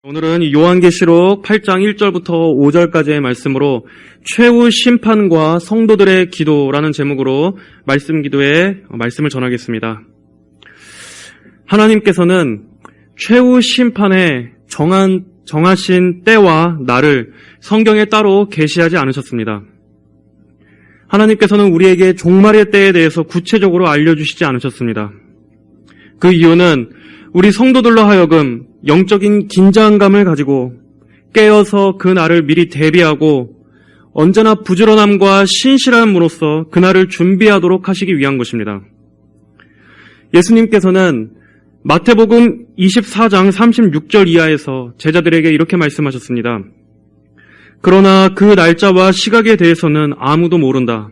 오늘은 요한계시록 8장 1절부터 5절까지의 말씀으로 최후 심판과 성도들의 기도라는 제목으로 말씀을 전하겠습니다. 하나님께서는 최후 심판에 정하신 때와 날을 성경에 따로 계시하지 않으셨습니다. 하나님께서는 우리에게 종말의 때에 대해서 구체적으로 알려주시지 않으셨습니다. 그 이유는 우리 성도들로 하여금 영적인 긴장감을 가지고 깨어서 그 날을 미리 대비하고 언제나 부지런함과 신실함으로써 그날을 준비하도록 하시기 위한 것입니다. 예수님께서는 마태복음 24장 36절 이하에서 제자들에게 이렇게 말씀하셨습니다. 그러나 그 날짜와 시각에 대해서는 아무도 모른다.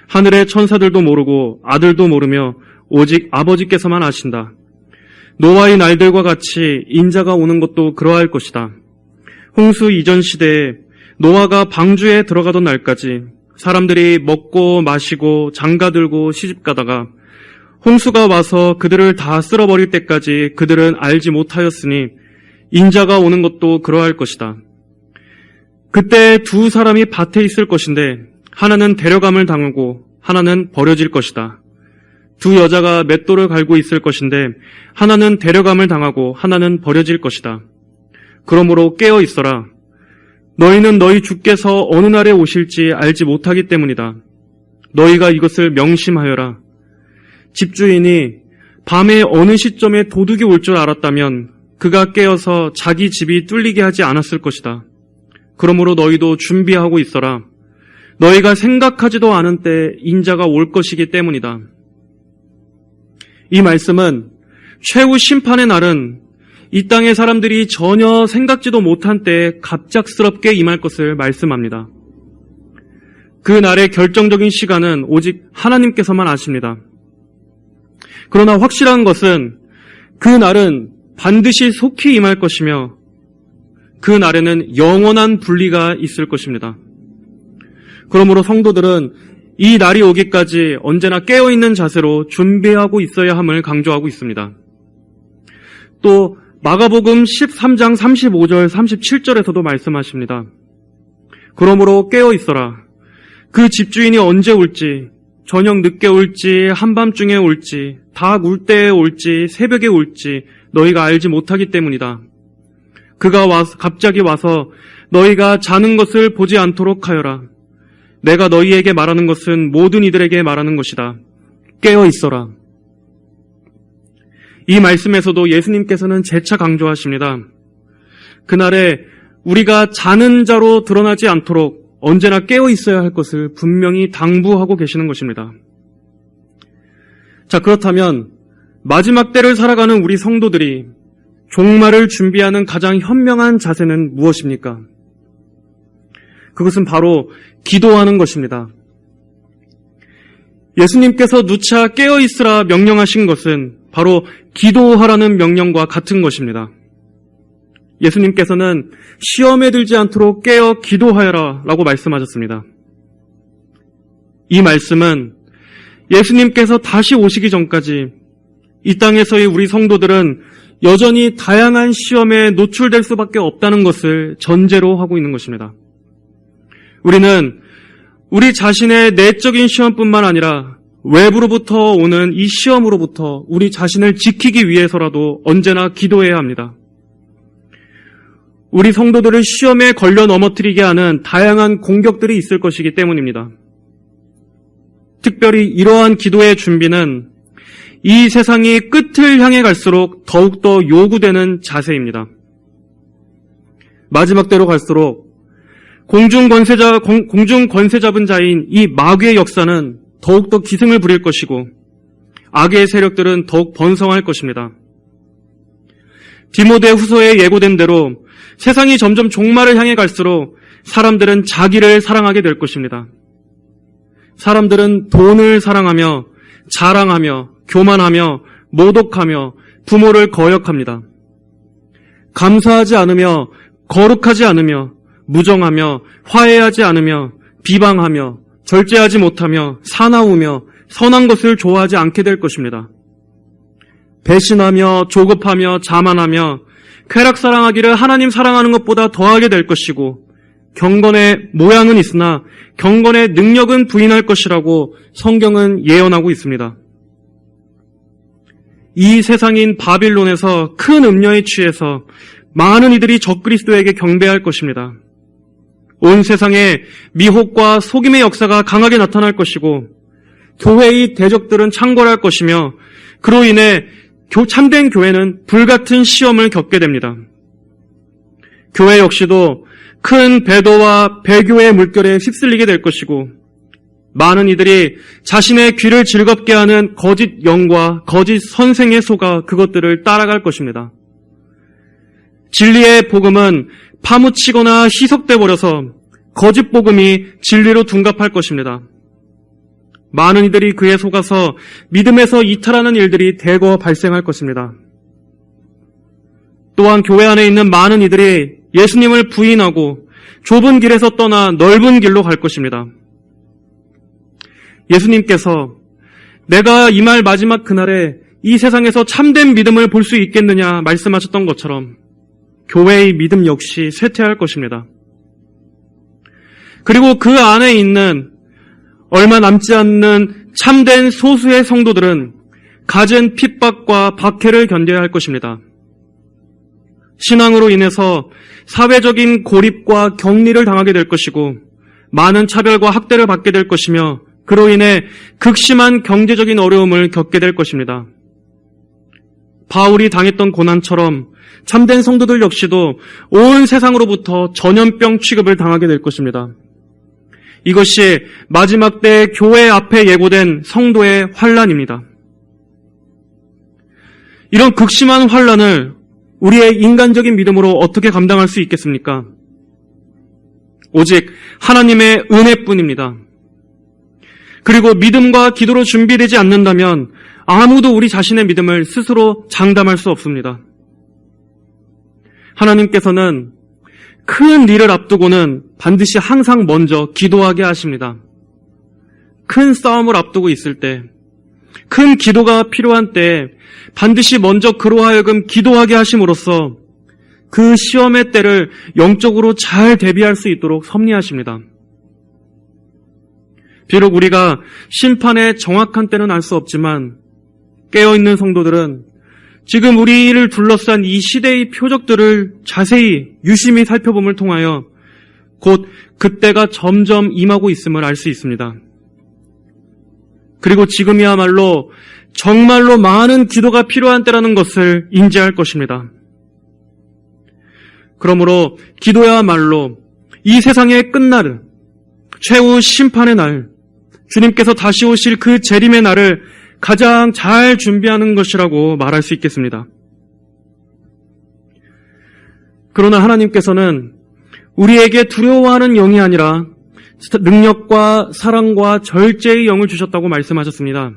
하늘의 천사들도 모르고 아들도 모르며 오직 아버지께서만 아신다. 노아의 날들과 같이 인자가 오는 것도 그러할 것이다. 홍수 이전 시대에 노아가 방주에 들어가던 날까지 사람들이 먹고 마시고 장가들고 시집가다가 홍수가 와서 그들을 다 쓸어버릴 때까지 그들은 알지 못하였으니 인자가 오는 것도 그러할 것이다. 그때 두 사람이 밭에 있을 것인데 하나는 데려감을 당하고 하나는 버려질 것이다. 두 여자가 맷돌을 갈고 있을 것인데 하나는 데려감을 당하고 하나는 버려질 것이다. 그러므로 깨어 있어라. 너희는 너희 주께서 어느 날에 오실지 알지 못하기 때문이다. 너희가 이것을 명심하여라. 집주인이 밤에 어느 시점에 도둑이 올 줄 알았다면 그가 깨어서 자기 집이 뚫리게 하지 않았을 것이다. 그러므로 너희도 준비하고 있어라. 너희가 생각하지도 않은 때 인자가 올 것이기 때문이다. 이 말씀은 최후 심판의 날은 이 땅의 사람들이 전혀 생각지도 못한 때에 갑작스럽게 임할 것을 말씀합니다. 그 날의 결정적인 시간은 오직 하나님께서만 아십니다. 그러나 확실한 것은 그 날은 반드시 속히 임할 것이며 그 날에는 영원한 분리가 있을 것입니다. 그러므로 성도들은 이 날이 오기까지 언제나 깨어있는 자세로 준비하고 있어야 함을 강조하고 있습니다. 또 마가복음 13장 35절 37절에서도 말씀하십니다. 그러므로 깨어있어라. 그 집주인이 언제 올지, 저녁 늦게 올지, 한밤중에 올지, 닭 울 때에 올지, 새벽에 올지 너희가 알지 못하기 때문이다. 그가 갑자기 와서 너희가 자는 것을 보지 않도록 하여라. 내가 너희에게 말하는 것은 모든 이들에게 말하는 것이다. 깨어 있어라. 이 말씀에서도 예수님께서는 재차 강조하십니다. 그날에 우리가 자는 자로 드러나지 않도록 언제나 깨어 있어야 할 것을 분명히 당부하고 계시는 것입니다. 자, 그렇다면 마지막 때를 살아가는 우리 성도들이 종말을 준비하는 가장 현명한 자세는 무엇입니까? 그것은 바로 기도하는 것입니다. 예수님께서 누차 깨어있으라 명령하신 것은 바로 기도하라는 명령과 같은 것입니다. 예수님께서는 시험에 들지 않도록 깨어 기도하여라 라고 말씀하셨습니다. 이 말씀은 예수님께서 다시 오시기 전까지 이 땅에서의 우리 성도들은 여전히 다양한 시험에 노출될 수밖에 없다는 것을 전제로 하고 있는 것입니다. 우리는 우리 자신의 내적인 시험뿐만 아니라 외부로부터 오는 이 시험으로부터 우리 자신을 지키기 위해서라도 언제나 기도해야 합니다. 우리 성도들을 시험에 걸려 넘어뜨리게 하는 다양한 공격들이 있을 것이기 때문입니다. 특별히 이러한 기도의 준비는 이 세상이 끝을 향해 갈수록 더욱더 요구되는 자세입니다. 마지막 때로 갈수록 공중 권세 잡은 자인 이 마귀의 역사는 더욱더 기승을 부릴 것이고 악의 세력들은 더욱 번성할 것입니다. 디모데 후서에 예고된 대로 세상이 점점 종말을 향해 갈수록 사람들은 자기를 사랑하게 될 것입니다. 사람들은 돈을 사랑하며 자랑하며 교만하며 모독하며 부모를 거역합니다. 감사하지 않으며 거룩하지 않으며 무정하며 화해하지 않으며 비방하며 절제하지 못하며 사나우며 선한 것을 좋아하지 않게 될 것입니다. 배신하며 조급하며 자만하며 쾌락 사랑하기를 하나님 사랑하는 것보다 더하게 될 것이고 경건의 모양은 있으나 경건의 능력은 부인할 것이라고 성경은 예언하고 있습니다. 이 세상인 바빌론에서 큰 음녀에 취해서 많은 이들이 적그리스도에게 경배할 것입니다. 온 세상에 미혹과 속임의 역사가 강하게 나타날 것이고 교회의 대적들은 창궐할 것이며 그로 인해 참된 교회는 불같은 시험을 겪게 됩니다. 교회 역시도 큰 배도와 배교의 물결에 휩쓸리게 될 것이고 많은 이들이 자신의 귀를 즐겁게 하는 거짓 영과 거짓 선생에 속아 그것들을 따라갈 것입니다. 진리의 복음은 파묻히거나 희석돼 버려서 거짓 복음이 진리로 둔갑할 것입니다. 많은 이들이 그에 속아서 믿음에서 이탈하는 일들이 대거 발생할 것입니다. 또한 교회 안에 있는 많은 이들이 예수님을 부인하고 좁은 길에서 떠나 넓은 길로 갈 것입니다. 예수님께서 내가 이 말 마지막 그날에 이 세상에서 참된 믿음을 볼 수 있겠느냐 말씀하셨던 것처럼 교회의 믿음 역시 쇠퇴할 것입니다. 그리고 그 안에 있는 얼마 남지 않는 참된 소수의 성도들은 갖은 핍박과 박해를 견뎌야 할 것입니다. 신앙으로 인해서 사회적인 고립과 격리를 당하게 될 것이고 많은 차별과 학대를 받게 될 것이며 그로 인해 극심한 경제적인 어려움을 겪게 될 것입니다. 바울이 당했던 고난처럼 참된 성도들 역시도 온 세상으로부터 전염병 취급을 당하게 될 것입니다. 이것이 마지막 때 교회 앞에 예고된 성도의 환난입니다. 이런 극심한 환난을 우리의 인간적인 믿음으로 어떻게 감당할 수 있겠습니까? 오직 하나님의 은혜뿐입니다. 그리고 믿음과 기도로 준비되지 않는다면 아무도 우리 자신의 믿음을 스스로 장담할 수 없습니다. 하나님께서는 큰 일을 앞두고는 반드시 항상 먼저 기도하게 하십니다. 큰 싸움을 앞두고 있을 때, 큰 기도가 필요한 때 반드시 먼저 그로 하여금 기도하게 하심으로써 그 시험의 때를 영적으로 잘 대비할 수 있도록 섭리하십니다. 비록 우리가 심판의 정확한 때는 알 수 없지만 깨어있는 성도들은 지금 우리를 둘러싼 이 시대의 표적들을 자세히 유심히 살펴봄을 통하여 곧 그때가 점점 임하고 있음을 알 수 있습니다. 그리고 지금이야말로 정말로 많은 기도가 필요한 때라는 것을 인지할 것입니다. 그러므로 기도야말로 이 세상의 끝날을, 최후 심판의 날, 주님께서 다시 오실 그 재림의 날을 가장 잘 준비하는 것이라고 말할 수 있겠습니다. 그러나 하나님께서는 우리에게 두려워하는 영이 아니라 능력과 사랑과 절제의 영을 주셨다고 말씀하셨습니다.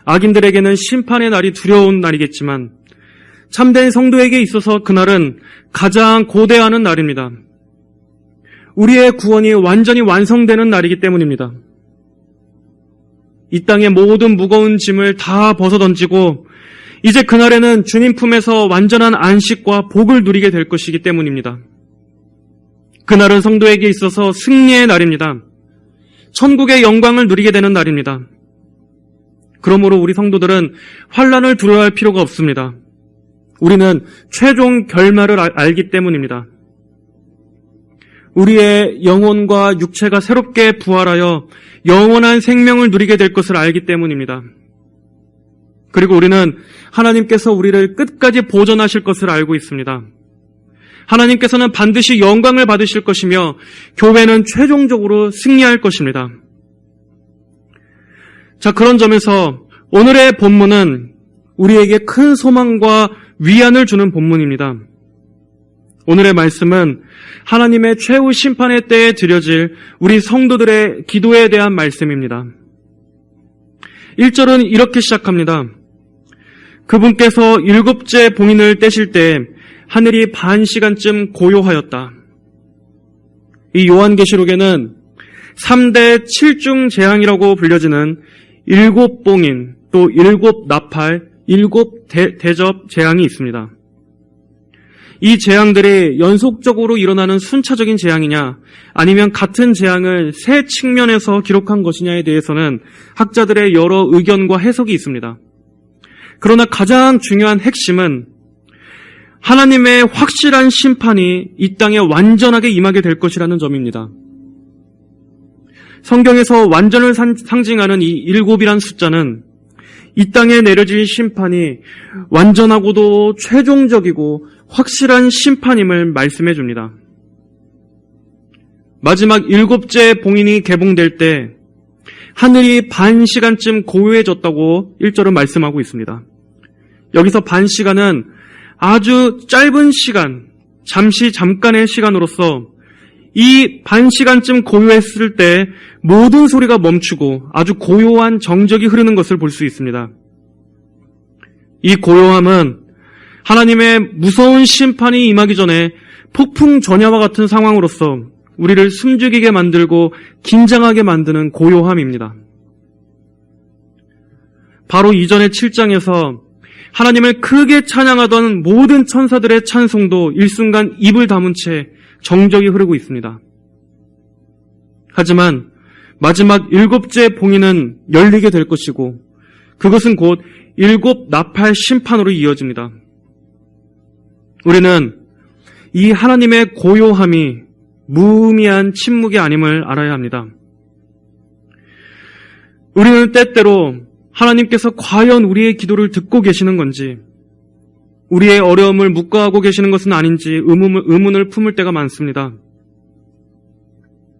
악인들에게는 심판의 날이 두려운 날이겠지만 참된 성도에게 있어서 그날은 가장 고대하는 날입니다. 우리의 구원이 완전히 완성되는 날이기 때문입니다. 이 땅의 모든 무거운 짐을 다 벗어던지고 이제 그날에는 주님 품에서 완전한 안식과 복을 누리게 될 것이기 때문입니다. 그날은 성도에게 있어서 승리의 날입니다. 천국의 영광을 누리게 되는 날입니다. 그러므로 우리 성도들은 환난을 두려워할 필요가 없습니다. 우리는 최종 결말을 알기 때문입니다. 우리의 영혼과 육체가 새롭게 부활하여 영원한 생명을 누리게 될 것을 알기 때문입니다. 그리고 우리는 하나님께서 우리를 끝까지 보존하실 것을 알고 있습니다. 하나님께서는 반드시 영광을 받으실 것이며 교회는 최종적으로 승리할 것입니다. 자, 그런 점에서 오늘의 본문은 우리에게 큰 소망과 위안을 주는 본문입니다. 오늘의 말씀은 하나님의 최후 심판의 때에 드려질 우리 성도들의 기도에 대한 말씀입니다. 1절은 이렇게 시작합니다. 그분께서 7째 봉인을 떼실 때 하늘이 반 시간쯤 고요하였다. 이 요한계시록에는 3대 7중 재앙이라고 불려지는 7봉인, 또 7나팔, 7대접 재앙이 있습니다. 이 재앙들이 연속적으로 일어나는 순차적인 재앙이냐, 아니면 같은 재앙을 세 측면에서 기록한 것이냐에 대해서는 학자들의 여러 의견과 해석이 있습니다. 그러나 가장 중요한 핵심은 하나님의 확실한 심판이 이 땅에 완전하게 임하게 될 것이라는 점입니다. 성경에서 완전을 상징하는 이 7이란 숫자는 이 땅에 내려질 심판이 완전하고도 최종적이고 확실한 심판임을 말씀해 줍니다. 마지막 7째 봉인이 개봉될 때 하늘이 반 시간쯤 고요해졌다고 1절은 말씀하고 있습니다. 여기서 반 시간은 아주 짧은 시간, 잠깐의 시간으로서 이 반 시간쯤 고요했을 때 모든 소리가 멈추고 아주 고요한 정적이 흐르는 것을 볼 수 있습니다. 이 고요함은 하나님의 무서운 심판이 임하기 전에 폭풍 전야와 같은 상황으로서 우리를 숨죽이게 만들고 긴장하게 만드는 고요함입니다. 바로 이전의 7장에서 하나님을 크게 찬양하던 모든 천사들의 찬송도 일순간 입을 다문 채 정적이 흐르고 있습니다. 하지만 마지막 7째 봉인은 열리게 될 것이고 그것은 곧 7 나팔 심판으로 이어집니다. 우리는 이 하나님의 고요함이 무의미한 침묵이 아님을 알아야 합니다. 우리는 때때로 하나님께서 과연 우리의 기도를 듣고 계시는 건지, 우리의 어려움을 묵과하고 계시는 것은 아닌지 의문을 품을 때가 많습니다.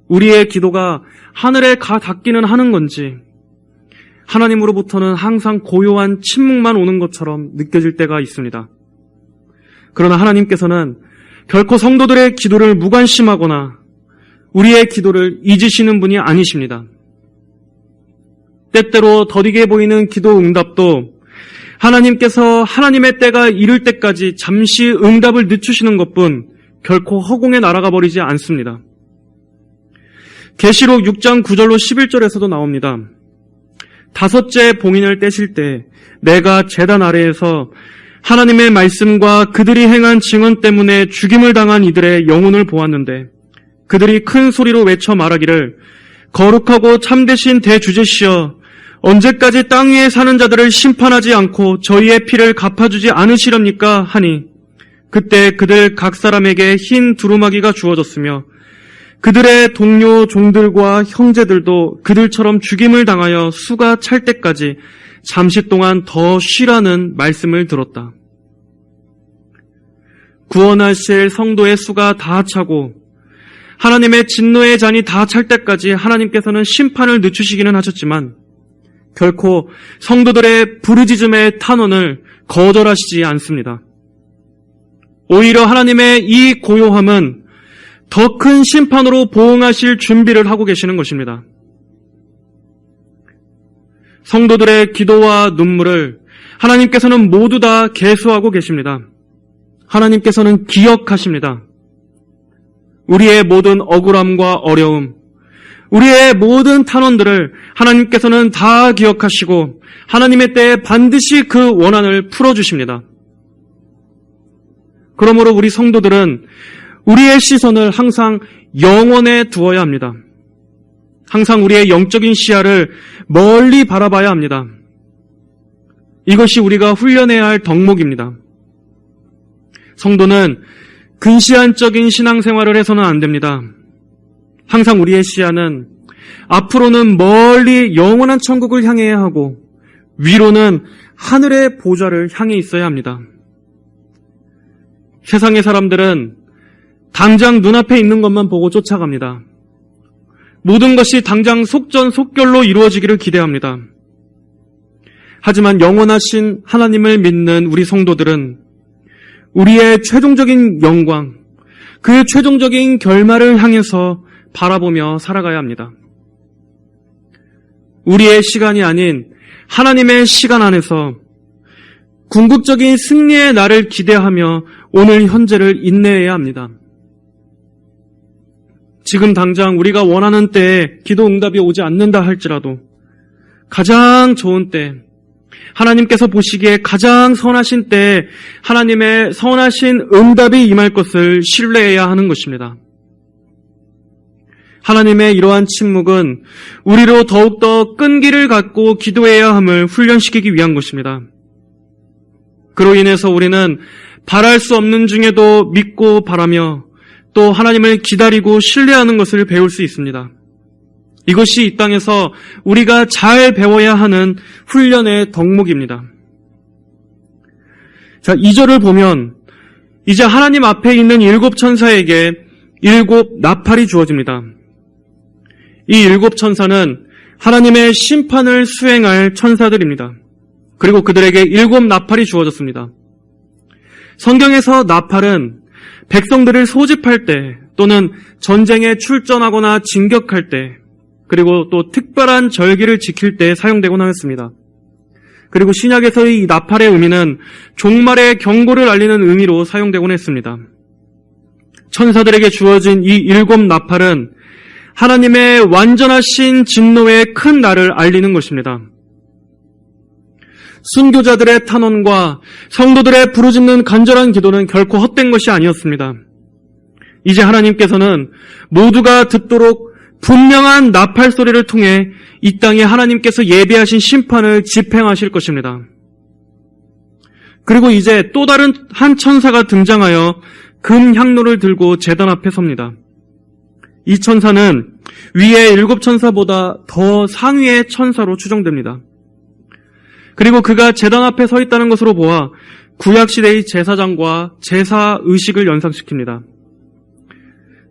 우리의 기도가 하늘에 가 닿기는 하는 건지, 하나님으로부터는 항상 고요한 침묵만 오는 것처럼 느껴질 때가 있습니다. 그러나 하나님께서는 결코 성도들의 기도를 무관심하거나 우리의 기도를 잊으시는 분이 아니십니다. 때때로 더디게 보이는 기도 응답도 하나님께서 하나님의 때가 이를 때까지 잠시 응답을 늦추시는 것뿐 결코 허공에 날아가 버리지 않습니다. 계시록 6장 9절로 11절에서도 나옵니다. 5째 봉인을 떼실 때 내가 제단 아래에서 하나님의 말씀과 그들이 행한 증언 때문에 죽임을 당한 이들의 영혼을 보았는데 그들이 큰 소리로 외쳐 말하기를 거룩하고 참되신 대주제시여 언제까지 땅 위에 사는 자들을 심판하지 않고 저희의 피를 갚아주지 않으시렵니까 하니 그때 그들 각 사람에게 흰 두루마기가 주어졌으며 그들의 동료 종들과 형제들도 그들처럼 죽임을 당하여 수가 찰 때까지 잠시 동안 더 쉬라는 말씀을 들었다. 구원하실 성도의 수가 다 차고 하나님의 진노의 잔이 다 찰 때까지 하나님께서는 심판을 늦추시기는 하셨지만 결코 성도들의 부르짖음의 탄원을 거절하시지 않습니다. 오히려 하나님의 이 고요함은 더 큰 심판으로 보응하실 준비를 하고 계시는 것입니다. 성도들의 기도와 눈물을 하나님께서는 모두 다 계수하고 계십니다. 하나님께서는 기억하십니다. 우리의 모든 억울함과 어려움, 우리의 모든 탄원들을 하나님께서는 다 기억하시고 하나님의 때에 반드시 그 원한을 풀어주십니다. 그러므로 우리 성도들은 우리의 시선을 항상 영원에 두어야 합니다. 항상 우리의 영적인 시야를 멀리 바라봐야 합니다. 이것이 우리가 훈련해야 할 덕목입니다. 성도는 근시안적인 신앙생활을 해서는 안 됩니다. 항상 우리의 시야는 앞으로는 멀리 영원한 천국을 향해야 하고 위로는 하늘의 보좌를 향해 있어야 합니다. 세상의 사람들은 당장 눈앞에 있는 것만 보고 쫓아갑니다. 모든 것이 당장 속전속결로 이루어지기를 기대합니다. 하지만 영원하신 하나님을 믿는 우리 성도들은 우리의 최종적인 영광, 그 최종적인 결말을 향해서 바라보며 살아가야 합니다. 우리의 시간이 아닌 하나님의 시간 안에서 궁극적인 승리의 날을 기대하며 오늘 현재를 인내해야 합니다. 지금 당장 우리가 원하는 때에 기도 응답이 오지 않는다 할지라도 가장 좋은 때, 하나님께서 보시기에 가장 선하신 때에 하나님의 선하신 응답이 임할 것을 신뢰해야 하는 것입니다. 하나님의 이러한 침묵은 우리로 더욱더 끈기를 갖고 기도해야 함을 훈련시키기 위한 것입니다. 그로 인해서 우리는 바랄 수 없는 중에도 믿고 바라며 또 하나님을 기다리고 신뢰하는 것을 배울 수 있습니다. 이것이 이 땅에서 우리가 잘 배워야 하는 훈련의 덕목입니다. 자, 2절을 보면 이제 하나님 앞에 있는 7 천사에게 7 나팔이 주어집니다. 이 7 천사는 하나님의 심판을 수행할 천사들입니다. 그리고 그들에게 7 나팔이 주어졌습니다. 성경에서 나팔은 백성들을 소집할 때 또는 전쟁에 출전하거나 진격할 때 그리고 또 특별한 절기를 지킬 때 사용되곤 하였습니다. 그리고 신약에서의 이 나팔의 의미는 종말의 경고를 알리는 의미로 사용되곤 했습니다. 천사들에게 주어진 이 7 나팔은 하나님의 완전하신 진노의 큰 날을 알리는 것입니다. 순교자들의 탄원과 성도들의 부르짖는 간절한 기도는 결코 헛된 것이 아니었습니다. 이제 하나님께서는 모두가 듣도록 분명한 나팔 소리를 통해 이 땅에 하나님께서 예비하신 심판을 집행하실 것입니다. 그리고 이제 또 다른 한 천사가 등장하여 금 향로를 들고 제단 앞에 섭니다. 이 천사는 위의 7 천사보다 더 상위의 천사로 추정됩니다. 그리고 그가 제단 앞에 서 있다는 것으로 보아 구약시대의 제사장과 제사 의식을 연상시킵니다.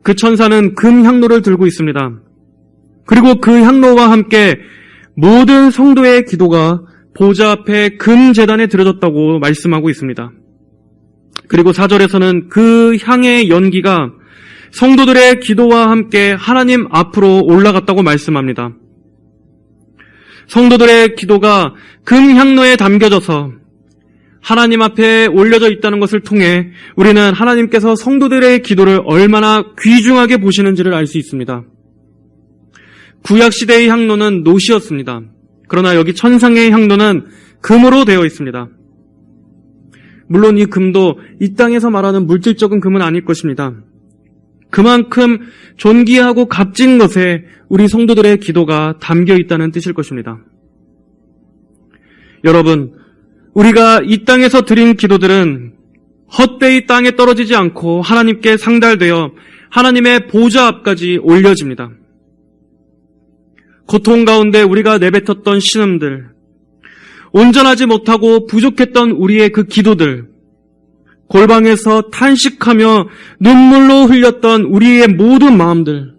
그 천사는 금 향로를 들고 있습니다. 그리고 그 향로와 함께 모든 성도의 기도가 보좌 앞에 금 제단에 드려졌다고 말씀하고 있습니다. 그리고 4절에서는 그 향의 연기가 성도들의 기도와 함께 하나님 앞으로 올라갔다고 말씀합니다. 성도들의 기도가 금 향로에 담겨져서 하나님 앞에 올려져 있다는 것을 통해 우리는 하나님께서 성도들의 기도를 얼마나 귀중하게 보시는지를 알 수 있습니다. 구약시대의 향로는 노시였습니다. 그러나 여기 천상의 향로는 금으로 되어 있습니다. 물론 이 금도 이 땅에서 말하는 물질적인 금은 아닐 것입니다. 그만큼 존귀하고 값진 것에 우리 성도들의 기도가 담겨 있다는 뜻일 것입니다. 여러분, 우리가 이 땅에서 드린 기도들은 헛되이 땅에 떨어지지 않고 하나님께 상달되어 하나님의 보좌 앞까지 올려집니다. 고통 가운데 우리가 내뱉었던 신음들, 온전하지 못하고 부족했던 우리의 그 기도들, 골방에서 탄식하며 눈물로 흘렸던 우리의 모든 마음들,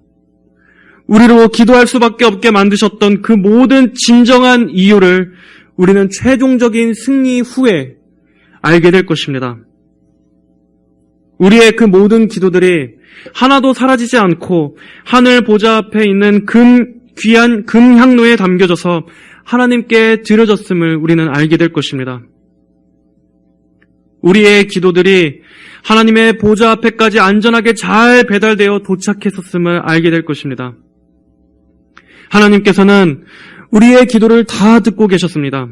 우리로 기도할 수밖에 없게 만드셨던 그 모든 진정한 이유를 우리는 최종적인 승리 후에 알게 될 것입니다. 우리의 그 모든 기도들이 하나도 사라지지 않고 하늘 보좌 앞에 있는 귀한 금 향로에 담겨져서 하나님께 드려졌음을 우리는 알게 될 것입니다. 우리의 기도들이 하나님의 보좌 앞에까지 안전하게 잘 배달되어 도착했었음을 알게 될 것입니다. 하나님께서는 우리의 기도를 다 듣고 계셨습니다.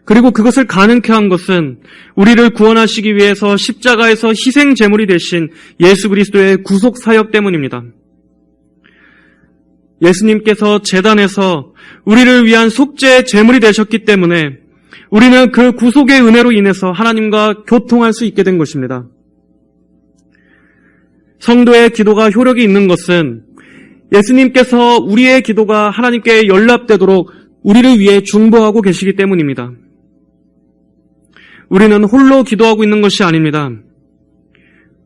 그리고 그것을 가능케 한 것은 우리를 구원하시기 위해서 십자가에서 희생 제물이 되신 예수 그리스도의 구속 사역 때문입니다. 예수님께서 제단에서 우리를 위한 속죄 제물이 되셨기 때문에 우리는 그 구속의 은혜로 인해서 하나님과 교통할 수 있게 된 것입니다. 성도의 기도가 효력이 있는 것은 예수님께서 우리의 기도가 하나님께 연락되도록 우리를 위해 중보하고 계시기 때문입니다. 우리는 홀로 기도하고 있는 것이 아닙니다.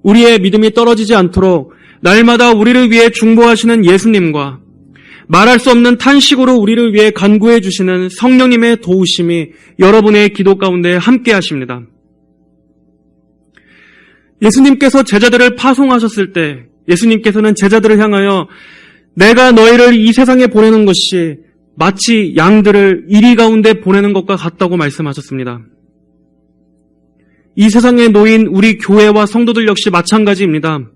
우리의 믿음이 떨어지지 않도록 날마다 우리를 위해 중보하시는 예수님과 말할 수 없는 탄식으로 우리를 위해 간구해 주시는 성령님의 도우심이 여러분의 기도 가운데 함께 하십니다. 예수님께서 제자들을 파송하셨을 때 예수님께서는 제자들을 향하여 내가 너희를 이 세상에 보내는 것이 마치 양들을 이리 가운데 보내는 것과 같다고 말씀하셨습니다. 이 세상에 놓인 우리 교회와 성도들 역시 마찬가지입니다.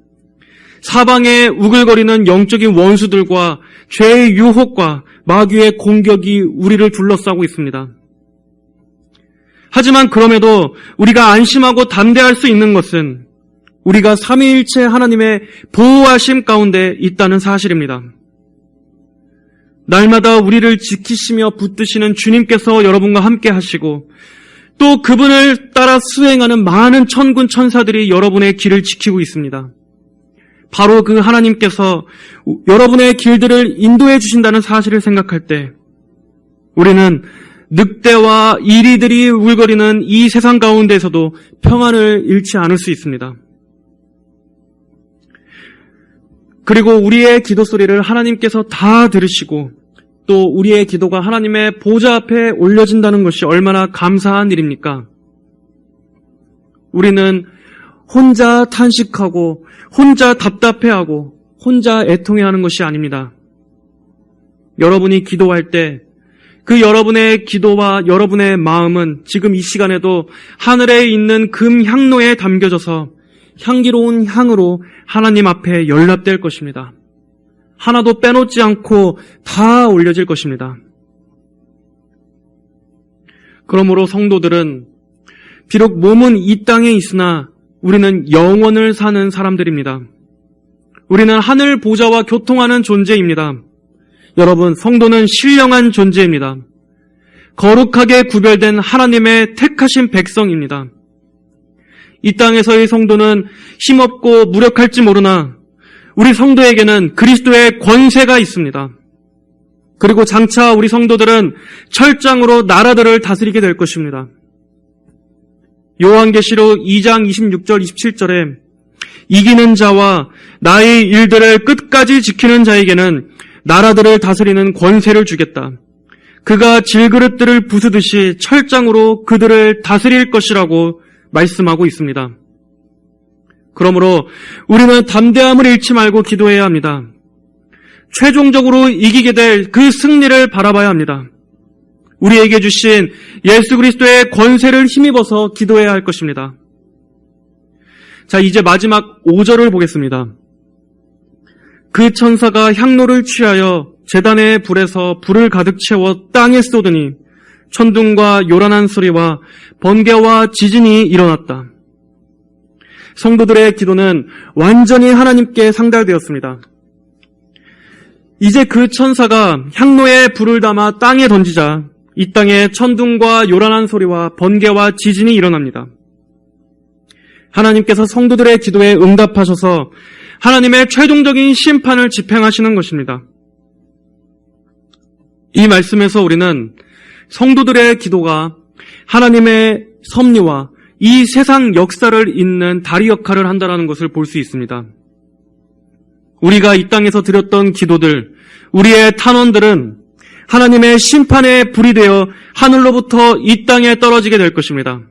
사방에 우글거리는 영적인 원수들과 죄의 유혹과 마귀의 공격이 우리를 둘러싸고 있습니다. 하지만 그럼에도 우리가 안심하고 담대할 수 있는 것은 우리가 삼위일체 하나님의 보호하심 가운데 있다는 사실입니다. 날마다 우리를 지키시며 붙드시는 주님께서 여러분과 함께 하시고 또 그분을 따라 수행하는 많은 천군 천사들이 여러분의 길을 지키고 있습니다. 바로 그 하나님께서 여러분의 길들을 인도해 주신다는 사실을 생각할 때 우리는 늑대와 이리들이 울거리는 이 세상 가운데에서도 평안을 잃지 않을 수 있습니다. 그리고 우리의 기도 소리를 하나님께서 다 들으시고 또 우리의 기도가 하나님의 보좌 앞에 올려진다는 것이 얼마나 감사한 일입니까? 우리는 혼자 탄식하고 혼자 답답해하고 혼자 애통해하는 것이 아닙니다. 여러분이 기도할 때 그 여러분의 기도와 여러분의 마음은 지금 이 시간에도 하늘에 있는 금 향로에 담겨져서 향기로운 향으로 하나님 앞에 연락될 것입니다. 하나도 빼놓지 않고 다 올려질 것입니다. 그러므로 성도들은 비록 몸은 이 땅에 있으나 우리는 영원을 사는 사람들입니다. 우리는 하늘 보좌와 교통하는 존재입니다. 여러분, 성도는 신령한 존재입니다. 거룩하게 구별된 하나님의 택하신 백성입니다. 이 땅에서의 성도는 힘없고 무력할지 모르나 우리 성도에게는 그리스도의 권세가 있습니다. 그리고 장차 우리 성도들은 철장으로 나라들을 다스리게 될 것입니다. 요한계시록 2장 26절 27절에 이기는 자와 나의 일들을 끝까지 지키는 자에게는 나라들을 다스리는 권세를 주겠다. 그가 질그릇들을 부수듯이 철장으로 그들을 다스릴 것이라고 말씀하고 있습니다. 그러므로 우리는 담대함을 잃지 말고 기도해야 합니다. 최종적으로 이기게 될 그 승리를 바라봐야 합니다. 우리에게 주신 예수 그리스도의 권세를 힘입어서 기도해야 할 것입니다. 자, 이제 마지막 5절을 보겠습니다. 그 천사가 향로를 취하여 제단의 불에서 불을 가득 채워 땅에 쏟으니 천둥과 요란한 소리와 번개와 지진이 일어났다. 성도들의 기도는 완전히 하나님께 상달되었습니다. 이제 그 천사가 향로에 불을 담아 땅에 던지자 이 땅에 천둥과 요란한 소리와 번개와 지진이 일어납니다. 하나님께서 성도들의 기도에 응답하셔서 하나님의 최종적인 심판을 집행하시는 것입니다. 이 말씀에서 우리는 성도들의 기도가 하나님의 섭리와 이 세상 역사를 잇는 다리 역할을 한다는 것을 볼 수 있습니다. 우리가 이 땅에서 드렸던 기도들, 우리의 탄원들은 하나님의 심판의 불이 되어 하늘로부터 이 땅에 떨어지게 될 것입니다.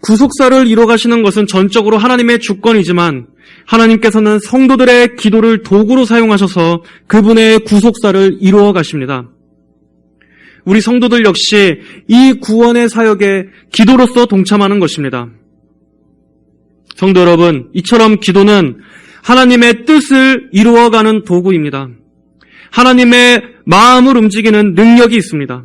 구속사를 이뤄가시는 것은 전적으로 하나님의 주권이지만 하나님께서는 성도들의 기도를 도구로 사용하셔서 그분의 구속사를 이루어 가십니다. 우리 성도들 역시 이 구원의 사역에 기도로서 동참하는 것입니다. 성도 여러분, 이처럼 기도는 하나님의 뜻을 이루어가는 도구입니다. 하나님의 마음을 움직이는 능력이 있습니다.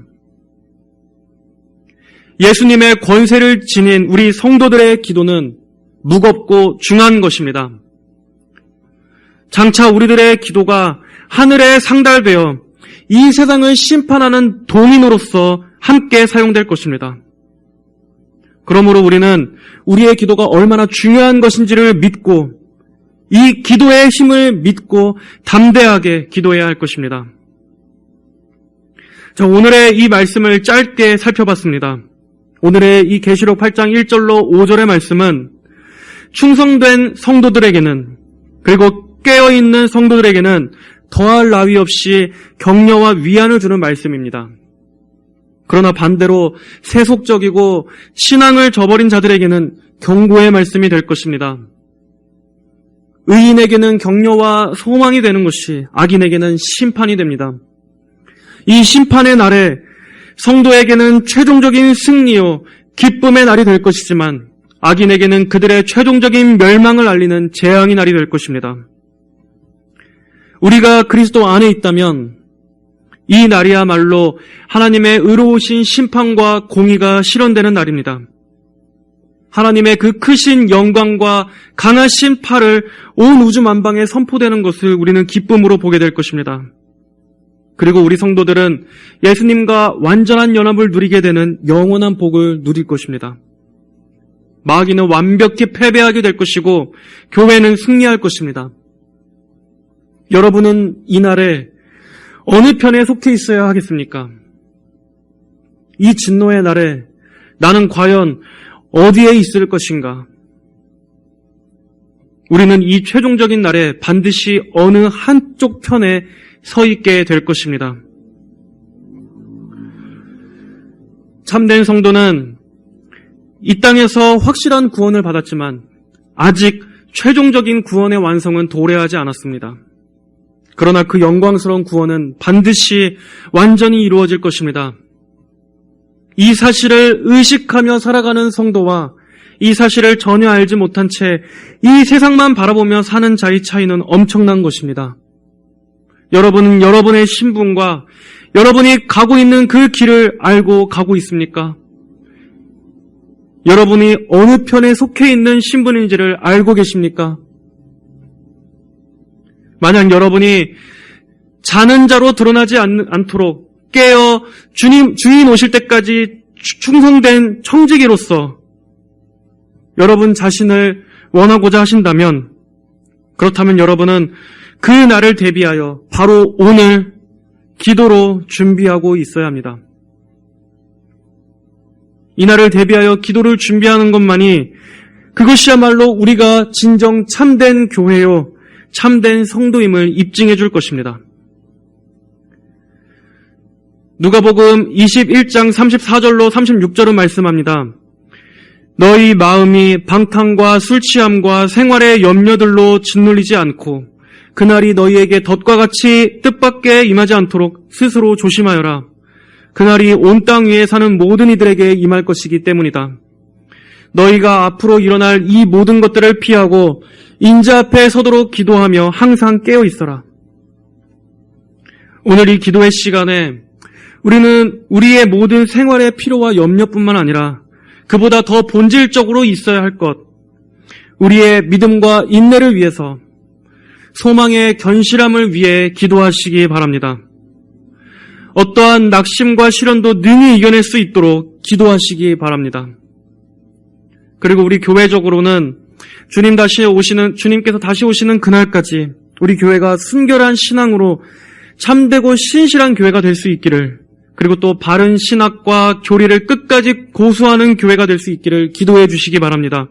예수님의 권세를 지닌 우리 성도들의 기도는 무겁고 중한 것입니다. 장차 우리들의 기도가 하늘에 상달되어 이 세상을 심판하는 동인으로서 함께 사용될 것입니다. 그러므로 우리는 우리의 기도가 얼마나 중요한 것인지를 믿고 이 기도의 힘을 믿고 담대하게 기도해야 할 것입니다. 자, 오늘의 이 말씀을 짧게 살펴봤습니다. 오늘의 이 계시록 8장 1절로 5절의 말씀은 충성된 성도들에게는 그리고 깨어있는 성도들에게는 더할 나위 없이 격려와 위안을 주는 말씀입니다. 그러나 반대로 세속적이고 신앙을 저버린 자들에게는 경고의 말씀이 될 것입니다. 의인에게는 격려와 소망이 되는 것이 악인에게는 심판이 됩니다. 이 심판의 날에 성도에게는 최종적인 승리요 기쁨의 날이 될 것이지만 악인에게는 그들의 최종적인 멸망을 알리는 재앙의 날이 될 것입니다. 우리가 그리스도 안에 있다면 이 날이야말로 하나님의 의로우신 심판과 공의가 실현되는 날입니다. 하나님의 그 크신 영광과 강하신 팔을 온 우주 만방에 선포되는 것을 우리는 기쁨으로 보게 될 것입니다. 그리고 우리 성도들은 예수님과 완전한 연합을 누리게 되는 영원한 복을 누릴 것입니다. 마귀는 완벽히 패배하게 될 것이고 교회는 승리할 것입니다. 여러분은 이 날에 어느 편에 속해 있어야 하겠습니까? 이 진노의 날에 나는 과연 어디에 있을 것인가? 우리는 이 최종적인 날에 반드시 어느 한쪽 편에 서 있게 될 것입니다. 참된 성도는 이 땅에서 확실한 구원을 받았지만 아직 최종적인 구원의 완성은 도래하지 않았습니다. 그러나 그 영광스러운 구원은 반드시 완전히 이루어질 것입니다. 이 사실을 의식하며 살아가는 성도와 이 사실을 전혀 알지 못한 채 이 세상만 바라보며 사는 자의 차이는 엄청난 것입니다. 여러분은 여러분의 신분과 여러분이 가고 있는 그 길을 알고 가고 있습니까? 여러분이 어느 편에 속해 있는 신분인지를 알고 계십니까? 만약 여러분이 자는 자로 드러나지 않도록 깨어 주인 오실 때까지 충성된 청지기로서 여러분 자신을 원하고자 하신다면, 그렇다면 여러분은 그 날을 대비하여 바로 오늘 기도로 준비하고 있어야 합니다. 이 날을 대비하여 기도를 준비하는 것만이 그것이야말로 우리가 진정 참된 교회요 참된 성도임을 입증해 줄 것입니다. 누가복음 21장 34절로 36절은 말씀합니다. 너희 마음이 방탕과 술취함과 생활의 염려들로 짓눌리지 않고 그날이 너희에게 덫과 같이 뜻밖에 임하지 않도록 스스로 조심하여라. 그날이 온 땅 위에 사는 모든 이들에게 임할 것이기 때문이다. 너희가 앞으로 일어날 이 모든 것들을 피하고 인자 앞에 서도록 기도하며 항상 깨어 있어라. 오늘 이 기도의 시간에 우리는 우리의 모든 생활의 필요와 염려뿐만 아니라 그보다 더 본질적으로 있어야 할 것, 우리의 믿음과 인내를 위해서, 소망의 견실함을 위해 기도하시기 바랍니다. 어떠한 낙심과 시련도 능히 이겨낼 수 있도록 기도하시기 바랍니다. 그리고 우리 교회적으로는 주님께서 다시 오시는 그날까지 우리 교회가 순결한 신앙으로 참되고 신실한 교회가 될 수 있기를, 그리고 또 바른 신학과 교리를 끝까지 고수하는 교회가 될 수 있기를 기도해 주시기 바랍니다.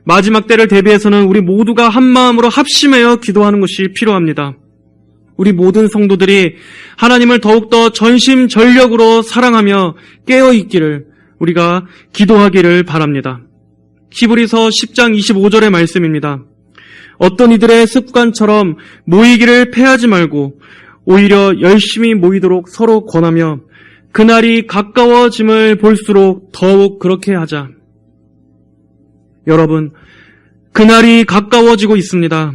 마지막 때를 대비해서는 우리 모두가 한 마음으로 합심하여 기도하는 것이 필요합니다. 우리 모든 성도들이 하나님을 더욱더 전심전력으로 사랑하며 깨어있기를 우리가 기도하기를 바랍니다. 히브리서 10장 25절의 말씀입니다. 어떤 이들의 습관처럼 모이기를 패하지 말고 오히려 열심히 모이도록 서로 권하며 그날이 가까워짐을 볼수록 더욱 그렇게 하자. 여러분, 그날이 가까워지고 있습니다.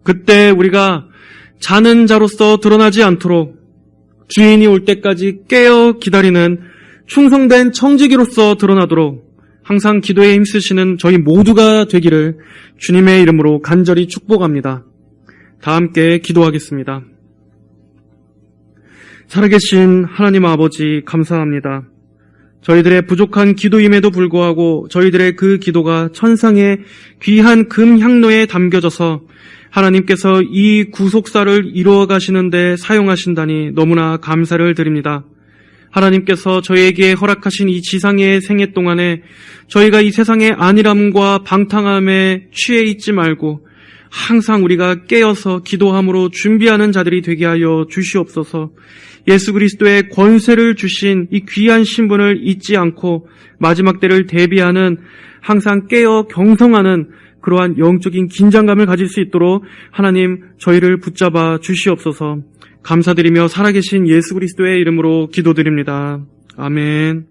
그때 우리가 자는 자로서 드러나지 않도록 주인이 올 때까지 깨어 기다리는 충성된 청지기로서 드러나도록 항상 기도에 힘쓰시는 저희 모두가 되기를 주님의 이름으로 간절히 축복합니다. 다 함께 기도하겠습니다. 살아계신 하나님 아버지, 감사합니다. 저희들의 부족한 기도임에도 불구하고 저희들의 그 기도가 천상의 귀한 금 향로에 담겨져서 하나님께서 이 구속사를 이루어 가시는데 사용하신다니 너무나 감사를 드립니다. 하나님께서 저희에게 허락하신 이 지상의 생애 동안에 저희가 이 세상의 안일함과 방탕함에 취해 있지 말고 항상 우리가 깨어서 기도함으로 준비하는 자들이 되게 하여 주시옵소서. 예수 그리스도의 권세를 주신 이 귀한 신분을 잊지 않고 마지막 때를 대비하는 항상 깨어 경성하는 그러한 영적인 긴장감을 가질 수 있도록 하나님 저희를 붙잡아 주시옵소서. 감사드리며 살아계신 예수 그리스도의 이름으로 기도드립니다. 아멘.